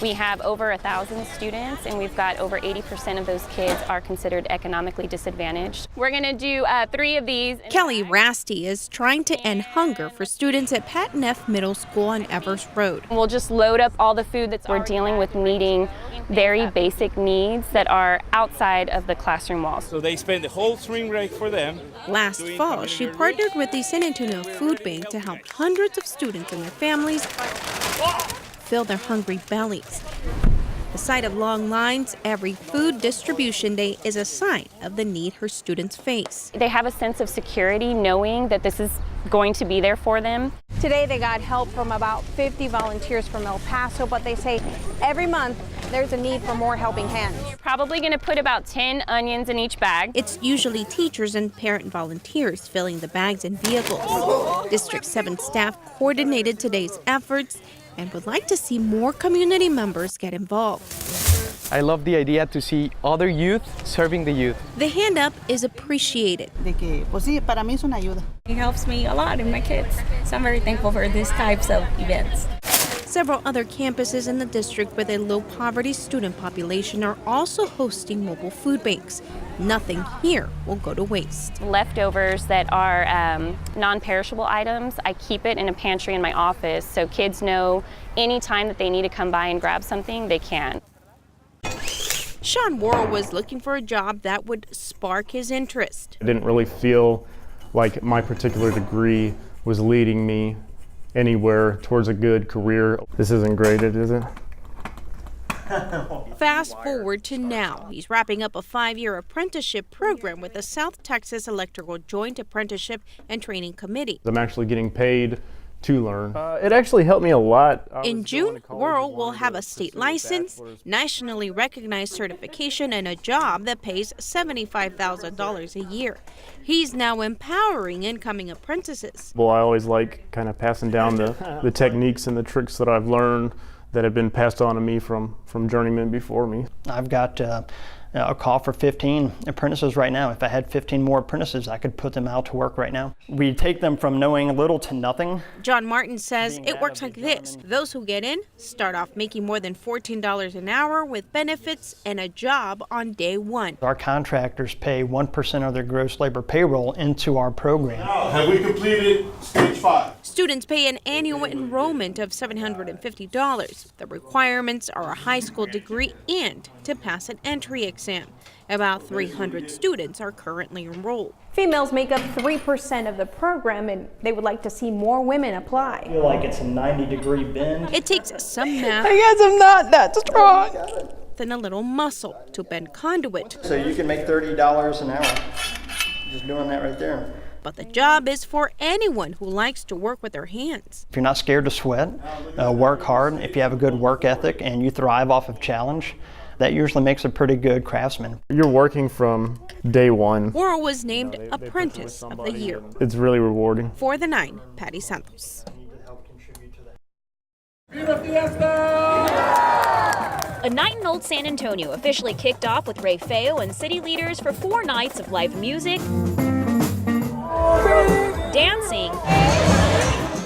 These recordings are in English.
We have over 1,000 students, and we've got over 80% of those kids are considered economically disadvantaged. We're going to do 3 of these. Kelly Rasty is trying to end hunger for students at Pat Neff Middle School on Evers Road. We'll just load up all the food we're dealing with, meeting very basic needs that are outside of the classroom walls. So they spend the whole spring break for them. Last fall, she partnered with the San Antonio Food Bank to help hundreds of students and their families fill their hungry bellies. The sight of long lines every food distribution day is a sign of the need her students face. They have a sense of security knowing that this is going to be there for them. Today they got help from about 50 volunteers from El Paso, but they say every month there's a need for more helping hands. You're probably going to put about 10 onions in each bag. It's usually teachers and parent volunteers filling the bags in vehicles. District 7 staff coordinated today's efforts and would like to see more community members get involved. I love the idea to see other youth serving the youth. The hand up is appreciated. It helps me a lot and my kids, so I'm very thankful for these types of events. Several other campuses in the district with a low-poverty student population are also hosting mobile food banks. Nothing here will go to waste. Leftovers that are non-perishable items, I keep it in a pantry in my office so kids know anytime that they need to come by and grab something, they can. Sean Worrell was looking for a job that would spark his interest. I didn't really feel like my particular degree was leading me anywhere towards a good career. This isn't graded, is it? Fast forward to now. He's wrapping up a 5-year apprenticeship program with the South Texas Electrical Joint Apprenticeship and Training Committee. I'm actually getting paid to learn. It actually helped me a lot. In June, Worrell will have a state license, nationally recognized certification, and a job that pays $75,000 a year. He's now empowering incoming apprentices. Well, I always like kind of passing down the techniques and the tricks that I've learned that have been passed on to me from journeymen before me. I've got a call for 15 apprentices right now. If I had 15 more apprentices, I could put them out to work right now. We take them from knowing little to nothing. John Martin says it works like this. Those who get in start off making more than $14 an hour with benefits and a job on day one. Our contractors pay 1% of their gross labor payroll into our program. Now, have we completed stage 5? Students pay an annual enrollment of $750. The requirements are a high school degree and to pass an entry exam. About 300 students are currently enrolled. Females make up 3% of the program, and they would like to see more women apply. I feel like it's a 90-degree bend. It takes some math. I guess I'm not that strong. Then a little muscle to bend conduit. So you can make $30 an hour just doing that right there. But the job is for anyone who likes to work with their hands. If you're not scared to sweat, work hard, if you have a good work ethic and you thrive off of challenge, that usually makes a pretty good craftsman. You're working from day one. Worrell was named Apprentice of the Year. It's really rewarding. For the 9, Patty Santos. A night in Old San Antonio officially kicked off with Ray Feo and city leaders for 4 nights of live music, dancing,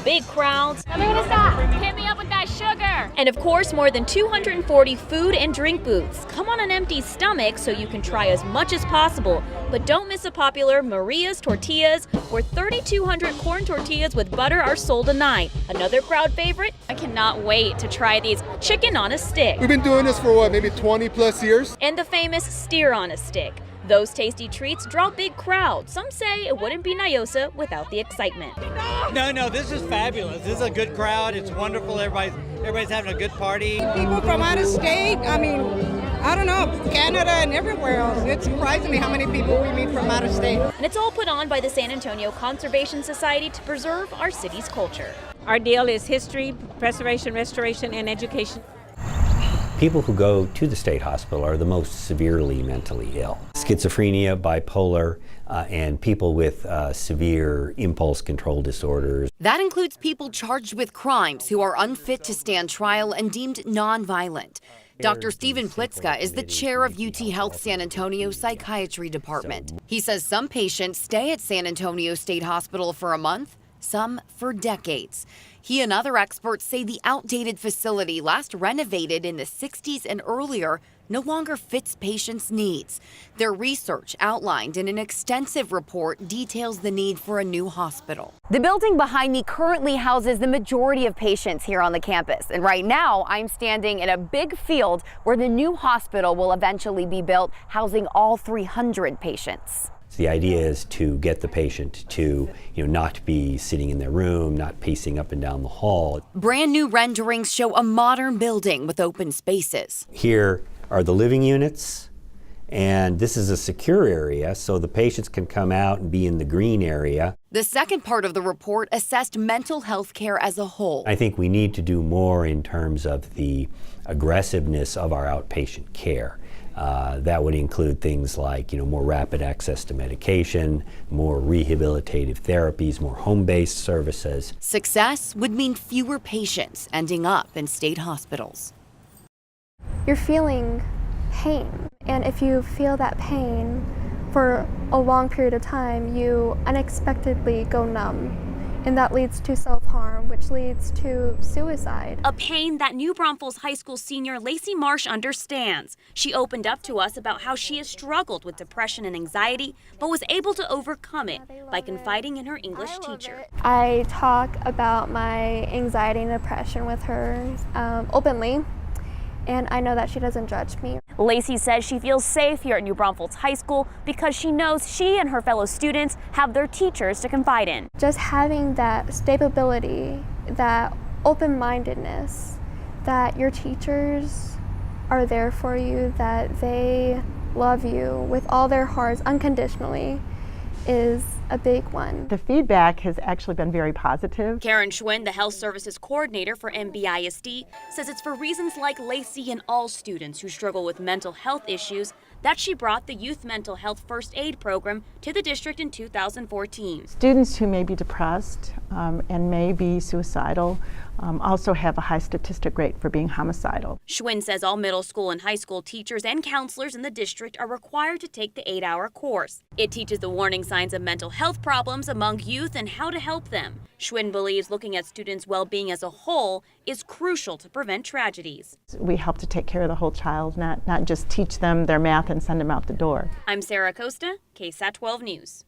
big crowds, Tell me when to stop. Hit me up with that sugar. and of course more than 240 food and drink booths. Come on an empty stomach so you can try as much as possible, but don't miss a popular Maria's Tortillas, where 3,200 corn tortillas with butter are sold a night. Another crowd favorite? I cannot wait to try these chicken on a stick. We've been doing this for what, maybe 20 plus years? And the famous steer on a stick. Those tasty treats draw big crowds. Some say it wouldn't be Nyosa without the excitement. No, this is fabulous. This is a good crowd. It's wonderful. Everybody's having a good party. People from out of state, I don't know, Canada and everywhere else. It's surprising me how many people we meet from out of state. And it's all put on by the San Antonio Conservation Society to preserve our city's culture. Our deal is history, preservation, restoration, and education. People who go to the state hospital are the most severely mentally ill. Schizophrenia, bipolar, and people with severe impulse control disorders. That includes people charged with crimes who are unfit to stand trial and deemed nonviolent. Dr. Stephen Plitzka is the chair of UT Health San Antonio Psychiatry Department. He says some patients stay at San Antonio State Hospital for a month, some for decades. He and other experts say the outdated facility, last renovated in the 60s and earlier, no longer fits patients' needs. Their research, outlined in an extensive report, details the need for a new hospital. The building behind me currently houses the majority of patients here on the campus. And right now, I'm standing in a big field where the new hospital will eventually be built, housing all 300 patients. So the idea is to get the patient to, not be sitting in their room, not pacing up and down the hall. Brand new renderings show a modern building with open spaces. Here are the living units, and this is a secure area, so the patients can come out and be in the green area. The second part of the report assessed mental health care as a whole. I think we need to do more in terms of the aggressiveness of our outpatient care. That would include things like, more rapid access to medication, more rehabilitative therapies, more home-based services. Success would mean fewer patients ending up in state hospitals. You're feeling pain, and if you feel that pain for a long period of time, you unexpectedly go numb, and that leads to self-harm, which leads to suicide. A pain that New Braunfels High School senior Lacey Marsh understands. She opened up to us about how she has struggled with depression and anxiety, but was able to overcome it by confiding in her English teacher. I talk about my anxiety and depression with her openly, and I know that she doesn't judge me. Lacey says she feels safe here at New Braunfels High School because she knows she and her fellow students have their teachers to confide in. Just having that stability, that open-mindedness, that your teachers are there for you, that they love you with all their hearts unconditionally, is a big one. The feedback has actually been very positive. Karen Schwinn, the health services coordinator for MBISD, says it's for reasons like Lacey and all students who struggle with mental health issues that she brought the Youth Mental Health First Aid Program to the district in 2014. Students who may be depressed and may be suicidal also have a high statistic rate for being homicidal. Schwinn says all middle school and high school teachers and counselors in the district are required to take the 8-hour course. It teaches the warning signs of mental health problems among youth and how to help them. Schwinn believes looking at students' well-being as a whole is crucial to prevent tragedies. We help to take care of the whole child, not just teach them their math and send them out the door. I'm Sarah Costa, KSAT 12 News.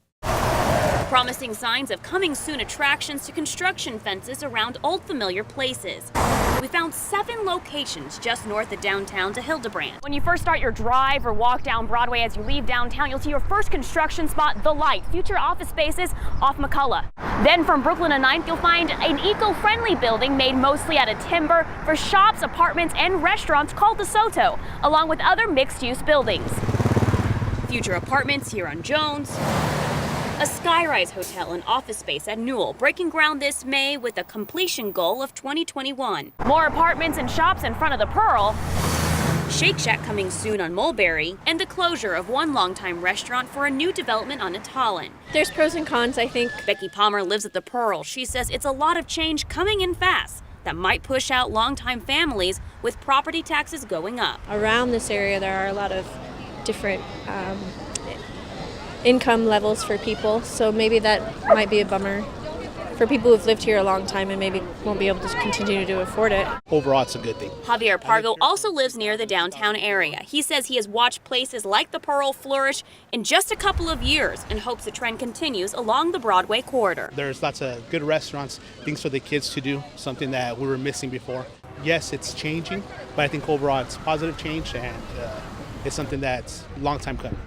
Promising signs of coming soon attractions to construction fences around old familiar places. We found 7 locations just north of downtown to Hildebrand. When you first start your drive or walk down Broadway as you leave downtown, you'll see your first construction spot, The Light, future office spaces off McCullough. Then from Brooklyn and 9th, you'll find an eco-friendly building made mostly out of timber for shops, apartments, and restaurants called DeSoto, along with other mixed-use buildings. Future apartments here on Jones. A Skyrise hotel and office space at Newell, breaking ground this May with a completion goal of 2021. More apartments and shops in front of the Pearl. Shake Shack coming soon on Mulberry, and the closure of one longtime restaurant for a new development on Natalan. There's pros and cons, I think. Becky Palmer lives at the Pearl. She says it's a lot of change coming in fast that might push out longtime families with property taxes going up. Around this area, there are a lot of different income levels for people, so maybe that might be a bummer for people who've lived here a long time and maybe won't be able to continue to afford it. Overall, it's a good thing. Javier Pargo also lives near the downtown area. He says he has watched places like the Pearl flourish in just a couple of years and hopes the trend continues along the Broadway corridor. There's lots of good restaurants, things for the kids to do, something that we were missing before. Yes, it's changing, but I think overall it's positive change and it's something that's a long time coming.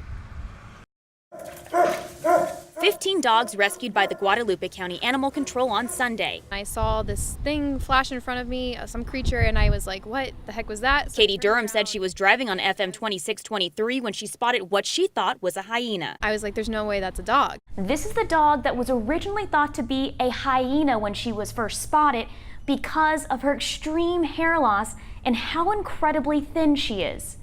15 dogs rescued by the Guadalupe County Animal Control on Sunday. I saw this thing flash in front of me, some creature, and I was like, what the heck was that? Katie Durham said she was driving on FM 2623 when she spotted what she thought was a hyena. I was like, there's no way that's a dog. This is the dog that was originally thought to be a hyena when she was first spotted because of her extreme hair loss and how incredibly thin she is.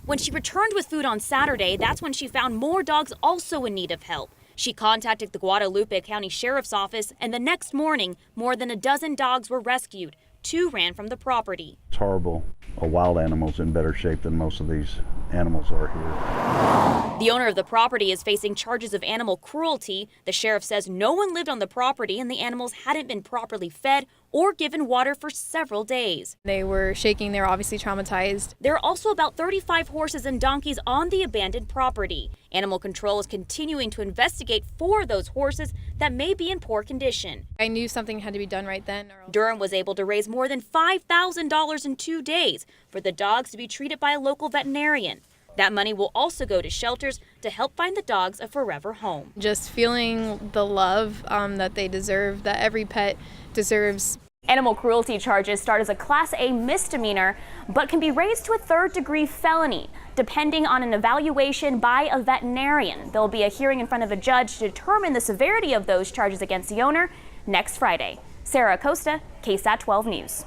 When she returned with food on Saturday, that's when she found more dogs also in need of help. She contacted the Guadalupe County Sheriff's Office, and the next morning, more than a dozen dogs were rescued. 2 ran from the property. It's horrible. A wild animal's in better shape than most of these animals are here. The owner of the property is facing charges of animal cruelty. The sheriff says no one lived on the property and the animals hadn't been properly fed or given water for several days. They were shaking, they were obviously traumatized. There are also about 35 horses and donkeys on the abandoned property. Animal control is continuing to investigate for those horses that may be in poor condition. I knew something had to be done right then. Durham was able to raise more than $5,000 in 2 days for the dogs to be treated by a local veterinarian. That money will also go to shelters to help find the dogs a forever home. Just feeling the love that they deserve, that every pet deserves. Animal cruelty charges start as a Class A misdemeanor, but can be raised to a third-degree felony, depending on an evaluation by a veterinarian. There will be a hearing in front of a judge to determine the severity of those charges against the owner next Friday. Sarah Acosta, KSAT 12 News.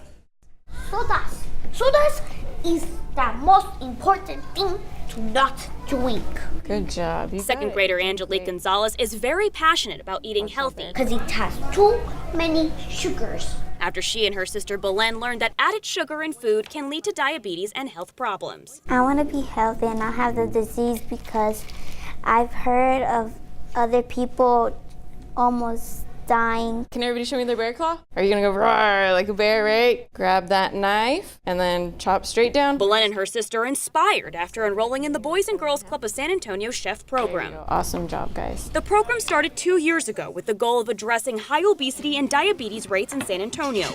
Sodas is the most important thing to not drink. Good job. Second grader Angelique Gonzalez is very passionate about eating healthy because it has too many sugars. After she and her sister Belen learned that added sugar in food can lead to diabetes and health problems. I want to be healthy and not have the disease because I've heard of other people almost dying. Can everybody show me their bear claw? Are you gonna go roar like a bear, right? Grab that knife and then chop straight down. Belen and her sister are inspired after enrolling in the Boys and Girls Club of San Antonio chef program. Awesome job, guys. The program started 2 years ago with the goal of addressing high obesity and diabetes rates in San Antonio,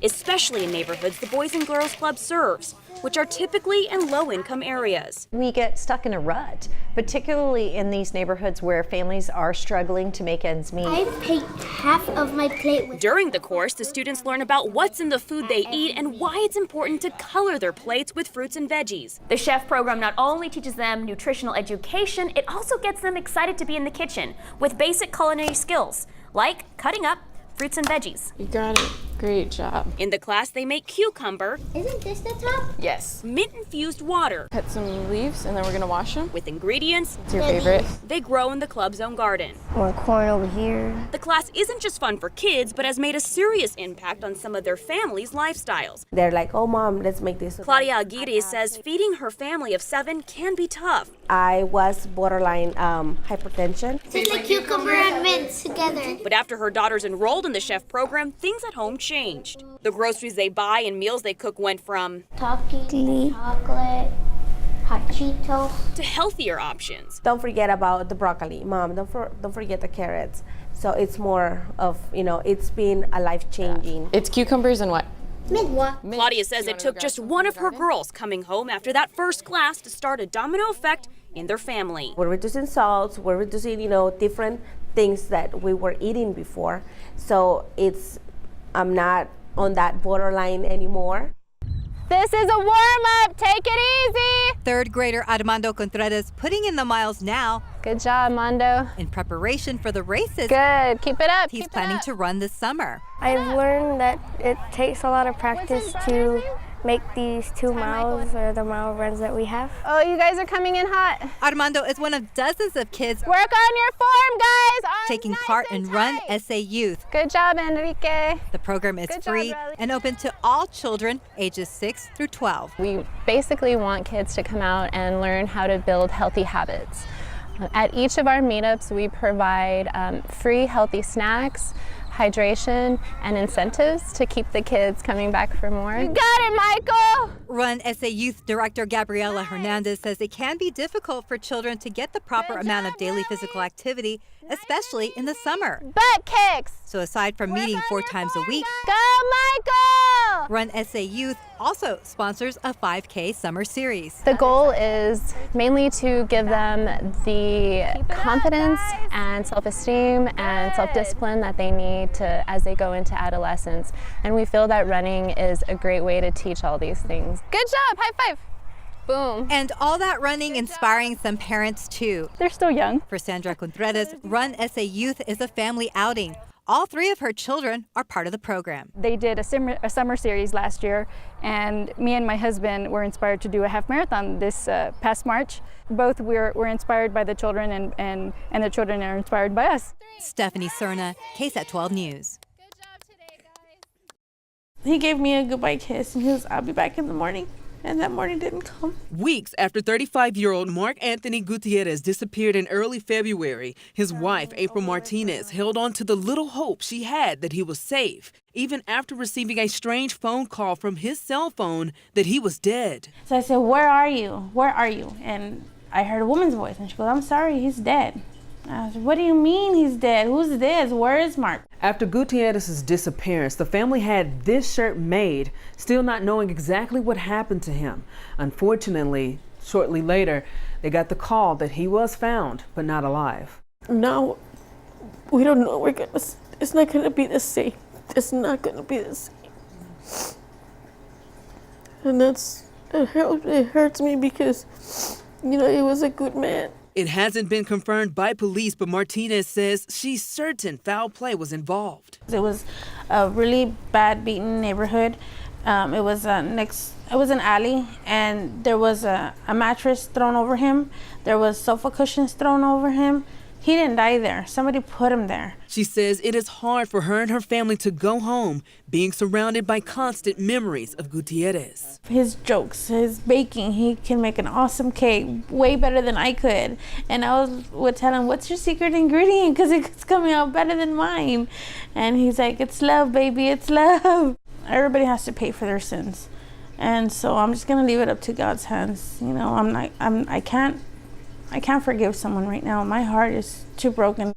especially in neighborhoods the Boys and Girls Club serves, which are typically in low-income areas. We get stuck in a rut, particularly in these neighborhoods where families are struggling to make ends meet. I paid half of my plate with. During the course, the students learn about what's in the food they eat and why it's important to color their plates with fruits and veggies. The chef program not only teaches them nutritional education, it also gets them excited to be in the kitchen with basic culinary skills, like cutting up fruits and veggies. You got it. Great job. In the class, they make cucumber. Isn't this the top? Yes. Mint-infused water. Cut some leaves and then we're gonna wash them. With ingredients. What's your favorite? They grow in the club's own garden. More corn over here. The class isn't just fun for kids, but has made a serious impact on some of their families' lifestyles. They're like, oh mom, let's make this. Claudia Aguirre says feeding her family of 7 can be tough. I was borderline hypertension. It's like cucumber and mint together. But after her daughters enrolled in the chef program, things at home changed. The groceries they buy and meals they cook went from Talkie, chocolate, hot Cheetos to healthier options. Don't forget about the broccoli, mom. Don't forget the carrots. So it's more of, it's been a life-changing. It's cucumbers and what? Mint. Claudia says it took just one of her girls coming home after that first class to start a domino effect in their family. We're reducing salts, we're reducing, different things that we were eating before. So I'm not on that borderline anymore. This is a warm-up. Take it easy. Third grader Armando Contreras putting in the miles now. Good job, Mondo. In preparation for the races. Good. Keep it up. He's planning to run this summer. I've learned that it takes a lot of practice to make these 2 miles or the mile runs that we have. Oh, you guys are coming in hot. Armando is one of dozens of kids work on your form, guys. Arms taking nice part in tight. Run SA Youth. Good job, Enrique. The program is free and open to all children ages 6 through 12. We basically want kids to come out and learn how to build healthy habits. At each of our meetups, we provide free healthy snacks, hydration, and incentives to keep the kids coming back for more. You got it, Michael! Run SA Youth Director Gabriela Hernandez says it can be difficult for children to get the proper amount of daily physical activity, especially in the summer. Butt kicks! So aside from meeting 4 times a week, go Michael! Run SA Youth also sponsors a 5K summer series. The goal is mainly to give them the confidence and self-esteem and self-discipline that they need as they go into adolescence. And we feel that running is a great way to teach all these things. Good job, high five. Boom. And all that running inspiring some parents too. They're still young. For Sandra Contreras, Run SA Youth is a family outing. All 3 of her children are part of the program. They did a summer series last year, and me and my husband were inspired to do a half marathon this past March. Both were inspired by the children, and the children are inspired by us. Stephanie Cerna, KSAT 12 News. He gave me a goodbye kiss, and he goes, I'll be back in the morning. and that morning didn't come. Weeks after 35-year-old Mark Anthony Gutierrez disappeared in early February, his wife, April Martinez, held on to the little hope she had that he was safe, even after receiving a strange phone call from his cell phone that he was dead. So I said, "Where are you? Where are you?" And I heard a woman's voice, and she goes, "I'm sorry, he's dead." I said, "What do you mean he's dead? Who's this? Where is Mark?" After Gutierrez's disappearance, the family had this shirt made, still not knowing exactly what happened to him. Unfortunately, shortly later, they got the call that he was found, but not alive. Now, we don't know. It's not gonna be the same. It's not gonna be the same. And it hurts me because, you know, he was a good man. It hasn't been confirmed by police, but Martinez says she's certain foul play was involved. It was a really bad beaten neighborhood. It was an alley, and there was a mattress thrown over him. There was sofa cushions thrown over him. He didn't die there. Somebody put him there. She says it is hard for her and her family to go home, being surrounded by constant memories of Gutierrez. His jokes, his baking, he can make an awesome cake, way better than I could. And I would tell him, "What's your secret ingredient? Because it's coming out better than mine." And he's like, "It's love, baby, it's love." Everybody has to pay for their sins. And so I'm just gonna leave it up to God's hands. You know, I can't forgive someone right now. My heart is too broken.